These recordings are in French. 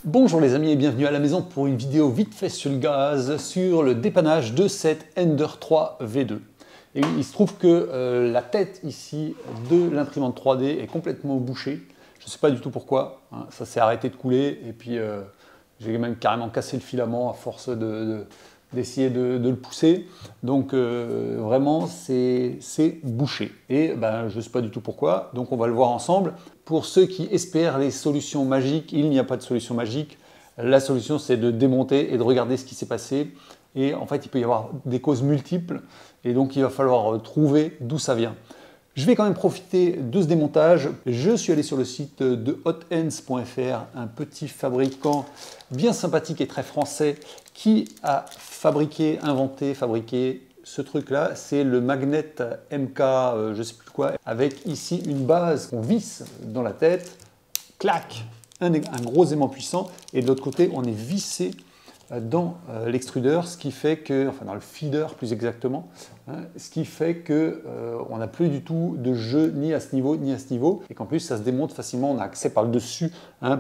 Bonjour les amis et bienvenue à la maison pour une vidéo vite fait sur le gaz sur le dépannage de cette Ender 3 V2. Et il se trouve que la tête ici de l'imprimante 3D est complètement bouchée. Je ne sais pas du tout pourquoi, hein, ça s'est arrêté de couler et puis j'ai même carrément cassé le filament à force d'essayer de le pousser. Donc vraiment c'est bouché et ben, je ne sais pas du tout pourquoi, donc on va le voir ensemble. Pour ceux qui espèrent les solutions magiques, il n'y a pas de solution magique. La solution c'est de démonter et de regarder ce qui s'est passé. Et en fait il peut y avoir des causes multiples et donc il va falloir trouver d'où ça vient. Je vais quand même profiter de ce démontage. Je suis allé sur le site de hotends.fr, un petit fabricant bien sympathique et très français qui a fabriqué ce truc-là. C'est le magnet MK, je ne sais plus quoi, avec ici une base qu'on visse dans la tête, clac, un gros aimant puissant, et de l'autre côté, on est vissé dans l'extrudeur, ce qui fait que, enfin dans le feeder plus exactement, hein, ce qui fait que on n'a plus du tout de jeu ni à ce niveau ni à ce niveau, et qu'en plus ça se démonte facilement, on a accès par le dessus hein,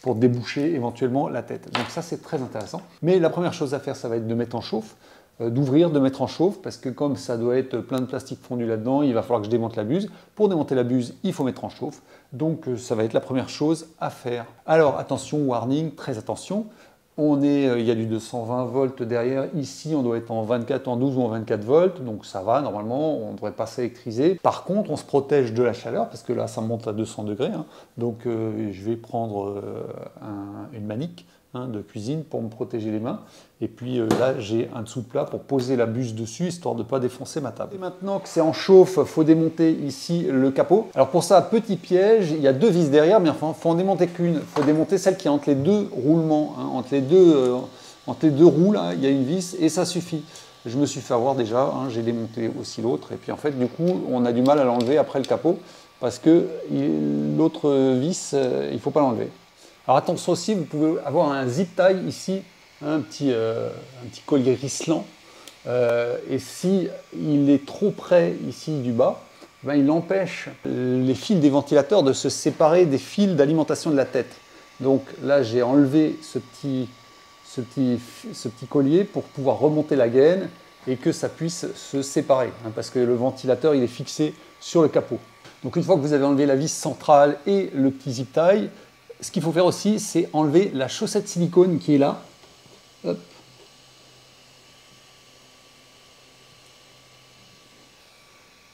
pour déboucher éventuellement la tête. Donc ça c'est très intéressant. Mais la première chose à faire, ça va être de mettre en chauffe, d'ouvrir, de mettre en chauffe, parce que comme ça doit être plein de plastique fondu là-dedans, il va falloir que je démonte la buse. Pour démonter la buse, il faut mettre en chauffe. Donc ça va être la première chose à faire. Alors attention, warning, très attention. Il y a du 220 volts derrière. Ici, on doit être en 24, en 12 ou en 24 volts. Donc ça va, normalement, on ne devrait pas s'électriser. Par contre, on se protège de la chaleur, parce que là, ça monte à 200 degrés. Hein. Donc je vais prendre une manique de cuisine pour me protéger les mains. Et puis là, j'ai un dessous de plat pour poser la buse dessus, histoire de ne pas défoncer ma table. Et maintenant que c'est en chauffe, il faut démonter ici le capot. Alors pour ça, petit piège, il y a deux vis derrière, mais enfin, il faut en démonter qu'une. Il faut démonter celle qui est entre les deux roulements, hein, entre les deux roues, là, il y a une vis, et ça suffit. Je me suis fait avoir déjà, hein, j'ai démonté aussi l'autre, et puis en fait, du coup, on a du mal à l'enlever après le capot, parce que l'autre vis, il ne faut pas l'enlever. Alors attention aussi, vous pouvez avoir un zip tie ici, un petit collier risselant, et si il est trop près ici du bas, ben, il empêche les fils des ventilateurs de se séparer des fils d'alimentation de la tête. Donc là, j'ai enlevé ce petit collier pour pouvoir remonter la gaine et que ça puisse se séparer, hein, parce que le ventilateur il est fixé sur le capot. Donc une fois que vous avez enlevé la vis centrale et le petit zip tie, ce qu'il faut faire aussi, c'est enlever la chaussette silicone qui est là. Hop.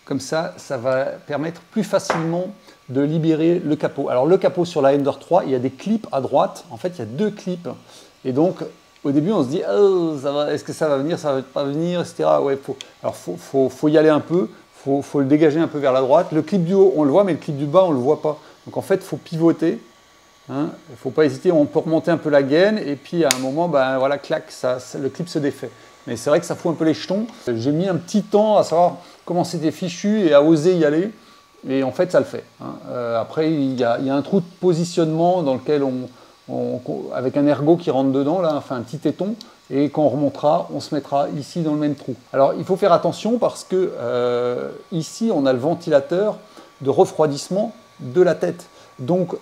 Comme ça, ça va permettre plus facilement de libérer le capot. Alors le capot sur la Ender 3, il y a des clips à droite. En fait, il y a deux clips. Et donc, au début, on se dit, oh, est-ce que ça va venir, ça va pas venir, etc. Ouais, faut y aller un peu. Faut le dégager un peu vers la droite. Le clip du haut, on le voit, mais le clip du bas, on ne le voit pas. Donc en fait, il faut pivoter. Hein, il ne faut pas hésiter, on peut remonter un peu la gaine et puis à un moment, ben, voilà, clac, le clip se défait. Mais c'est vrai que ça fout un peu les jetons. J'ai mis un petit temps à savoir comment c'était fichu et à oser y aller. Et en fait, ça le fait. Hein. Après, il y a un trou de positionnement dans lequel avec un ergot qui rentre dedans, là, enfin un petit téton. Et quand on remontera, on se mettra ici dans le même trou. Alors, il faut faire attention parce que ici, on a le ventilateur de refroidissement de la tête. Donc,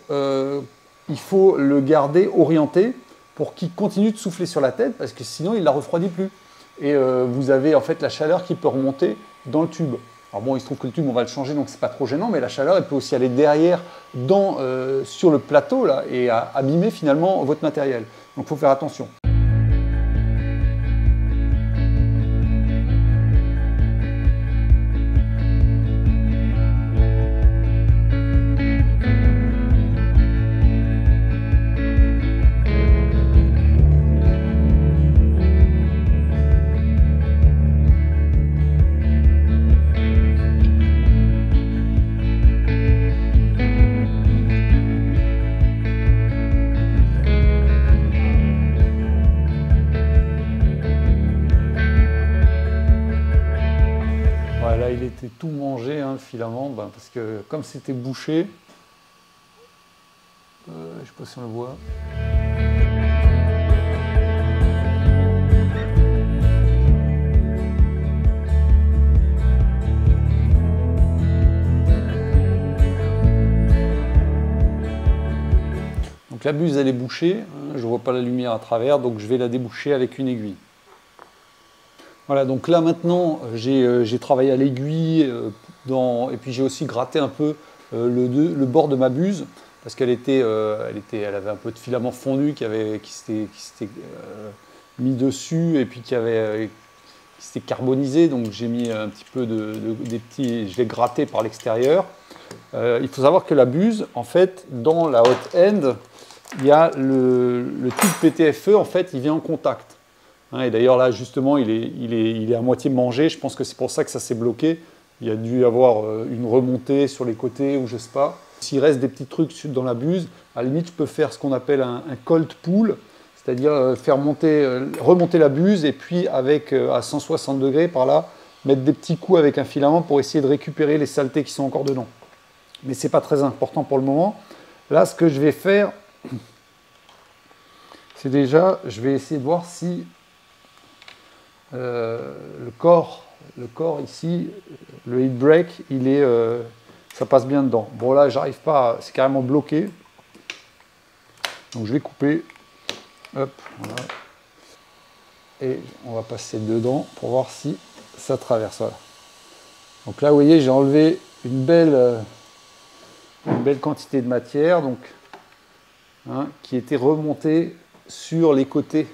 il faut le garder orienté pour qu'il continue de souffler sur la tête parce que sinon il ne la refroidit plus. Et vous avez en fait la chaleur qui peut remonter dans le tube. Alors bon, il se trouve que le tube on va le changer donc c'est pas trop gênant, mais la chaleur elle peut aussi aller derrière sur le plateau là, et abîmer finalement votre matériel. Donc il faut faire attention. Là, il était tout mangé, hein, le filament, ben, parce que comme c'était bouché, je ne sais pas si on le voit. la buse elle est bouchée, hein, je ne vois pas la lumière à travers, donc je vais la déboucher avec une aiguille. Voilà, donc là maintenant j'ai travaillé à l'aiguille et puis j'ai aussi gratté un peu le bord de ma buse parce qu'elle elle avait un peu de filament fondu qui s'était mis dessus et puis qui s'était carbonisé, donc j'ai mis un petit peu je l'ai gratté par l'extérieur. Il faut savoir que la buse, en fait, dans la hot end, il y a le tube PTFE, en fait, il vient en contact. Hein, et d'ailleurs, là, justement, il est à moitié mangé. Je pense que c'est pour ça que ça s'est bloqué. Il y a dû y avoir une remontée sur les côtés ou je ne sais pas. S'il reste des petits trucs dans la buse, à la limite, je peux faire ce qu'on appelle un cold pull, c'est-à-dire faire remonter la buse et puis avec à 160 degrés par là, mettre des petits coups avec un filament pour essayer de récupérer les saletés qui sont encore dedans. Mais ce n'est pas très important pour le moment. Là, ce que je vais faire, c'est déjà, je vais essayer de voir si le corps ici, le heat break, ça passe bien dedans. Bon là, j'arrive pas, c'est carrément bloqué. Donc je vais couper. Hop, voilà. Et on va passer dedans pour voir si ça traverse. Voilà. Donc là, vous voyez, j'ai enlevé une belle quantité de matière, donc, hein, qui était remontée sur les côtés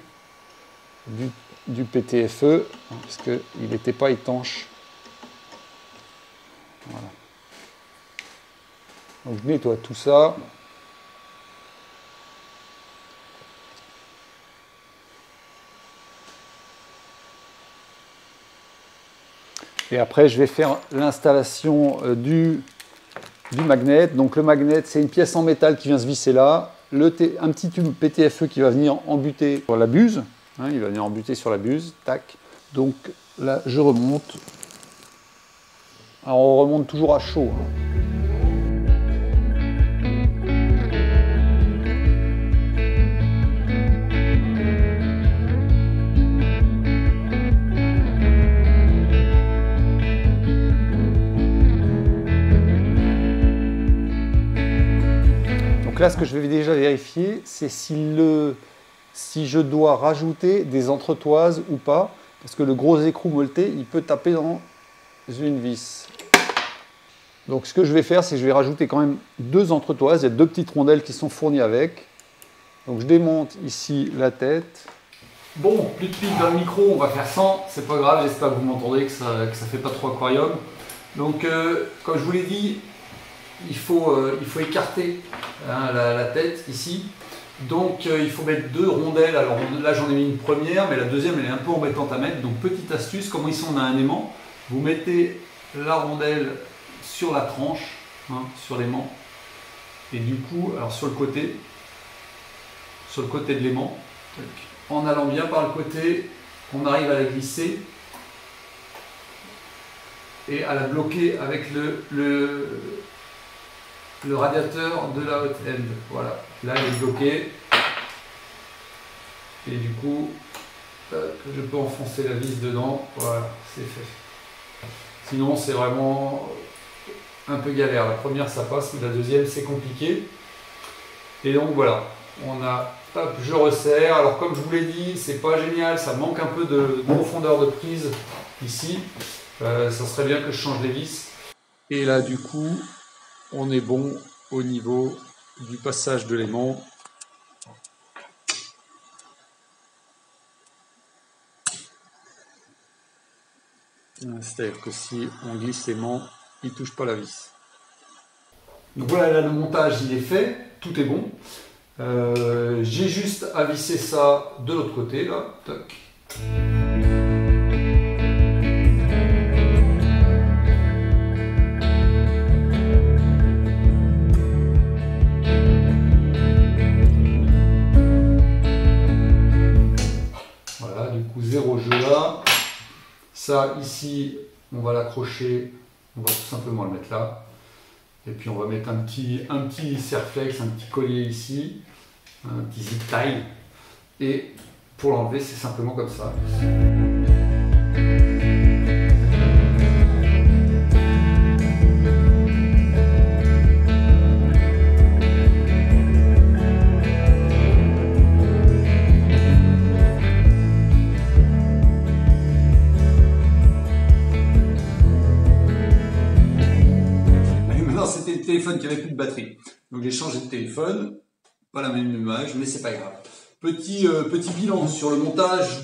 du PTFE, hein, parce qu'il n'était pas étanche. Voilà. Donc je nettoie tout ça. Et après, je vais faire l'installation du magnet. Donc le magnet, c'est une pièce en métal qui vient se visser là. Un petit tube PTFE qui va venir embuter sur la buse. Hein, il va venir embuter sur la buse. Tac. Donc là, je remonte. Alors on remonte toujours à chaud. Hein. Donc là, ce que je vais déjà vérifier, c'est si je dois rajouter des entretoises ou pas, parce que le gros écrou molleté, il peut taper dans une vis. Donc ce que je vais faire, c'est que je vais rajouter quand même 2 entretoises. Il y a 2 petites rondelles qui sont fournies avec. Donc je démonte ici la tête. Bon, plus de pics dans le micro, on va faire 100, c'est pas grave, j'espère que vous m'entendez, que ça fait pas trop aquarium. Donc comme je vous l'ai dit, il faut écarter hein, la tête ici. Donc il faut mettre 2 rondelles. Alors là j'en ai mis une première, mais la deuxième elle est un peu embêtante à mettre. Donc petite astuce, comme ici on a un aimant, vous mettez la rondelle sur la tranche, hein, sur l'aimant. Et du coup, alors sur le côté de l'aimant, en allant bien par le côté, on arrive à la glisser et à la bloquer avec le radiateur de la hot end. Voilà, là elle est bloquée et du coup je peux enfoncer la vis dedans. Voilà, c'est fait. Sinon c'est vraiment un peu galère. La première ça passe, mais la deuxième c'est compliqué. Et donc voilà, on a, hop, je resserre. Alors comme je vous l'ai dit, c'est pas génial, ça manque un peu de profondeur de prise ici. Ça serait bien que je change les vis. Et là du coup, on est bon au niveau du passage de l'aimant. C'est-à-dire que si on glisse l'aimant, il ne touche pas la vis. Donc voilà, là le montage il est fait, tout est bon. J'ai juste à visser ça de l'autre côté, là. Toc. Voilà, du coup zéro jeu là. Ça ici, on va l'accrocher, on va tout simplement le mettre là. Et puis on va mettre un petit serre-flex, un petit collier ici, un petit zip tie. Et pour l'enlever, c'est simplement comme ça. téléphone qui avait plus de batterie. Donc j'ai changé de téléphone, pas la même image, mais c'est pas grave. Petit bilan sur le montage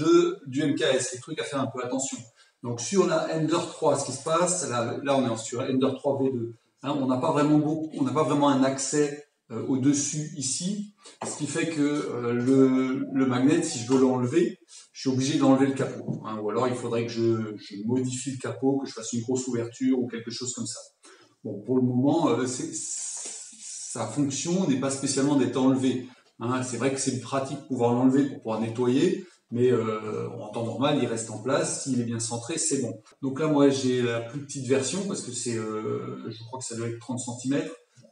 du MKS, les trucs à faire un peu attention. Donc sur la Ender 3, ce qui se passe, là on est sur Ender 3 V2. Hein, on n'a pas vraiment un accès au-dessus ici, ce qui fait que le magnet, si je veux l'enlever, je suis obligé d'enlever le capot. Hein, ou alors il faudrait que je modifie le capot, que je fasse une grosse ouverture ou quelque chose comme ça. Bon, pour le moment, sa fonction n'est pas spécialement d'être enlevée. Hein, c'est vrai que c'est pratique de pouvoir l'enlever pour pouvoir nettoyer, mais en temps normal, il reste en place. S'il est bien centré, c'est bon. Donc là, moi, j'ai la plus petite version parce que c'est, je crois que ça doit être 30 cm.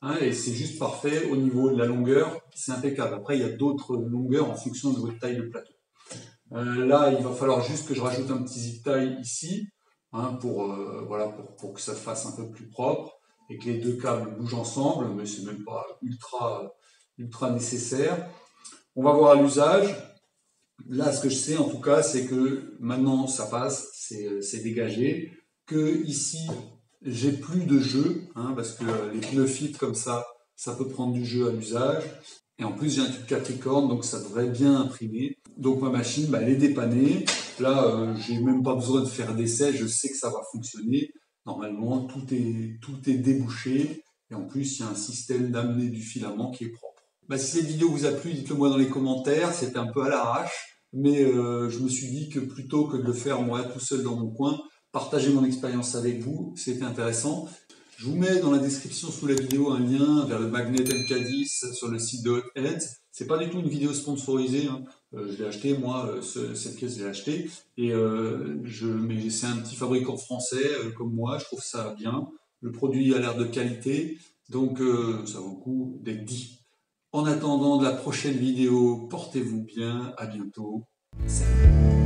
Hein, et c'est juste parfait au niveau de la longueur, c'est impeccable. Après, il y a d'autres longueurs en fonction de votre taille de plateau. Là, il va falloir juste que je rajoute un petit zip tie ici, hein, pour que ça fasse un peu plus propre et que les deux câbles bougent ensemble, mais c'est même pas ultra nécessaire. On va voir à l'usage. Là, ce que je sais en tout cas, c'est que maintenant ça passe, c'est dégagé, que ici j'ai plus de jeu, hein, parce que les pneus fit comme ça peut prendre du jeu à l'usage. Et en plus j'ai un tube Capricorne, donc ça devrait bien imprimer. Donc ma machine, elle est dépannée. Là, j'ai même pas besoin de faire d'essai, je sais que ça va fonctionner. Normalement, tout est débouché. Et en plus, il y a un système d'amener du filament qui est propre. Si cette vidéo vous a plu, dites-le moi dans les commentaires. C'était un peu à l'arrache. Mais je me suis dit que plutôt que de le faire moi tout seul dans mon coin, partager mon expérience avec vous, c'était intéressant. Je vous mets dans la description sous la vidéo un lien vers le magnet MK10 sur le site de Hot Heads. C'est pas du tout une vidéo sponsorisée, hein. Je l'ai acheté, moi, cette pièce je l'ai achetée. Et mais c'est un petit fabricant français comme moi, je trouve ça bien. Le produit a l'air de qualité, donc ça vaut le coup d'être dit. En attendant de la prochaine vidéo, portez-vous bien, à bientôt. Salut.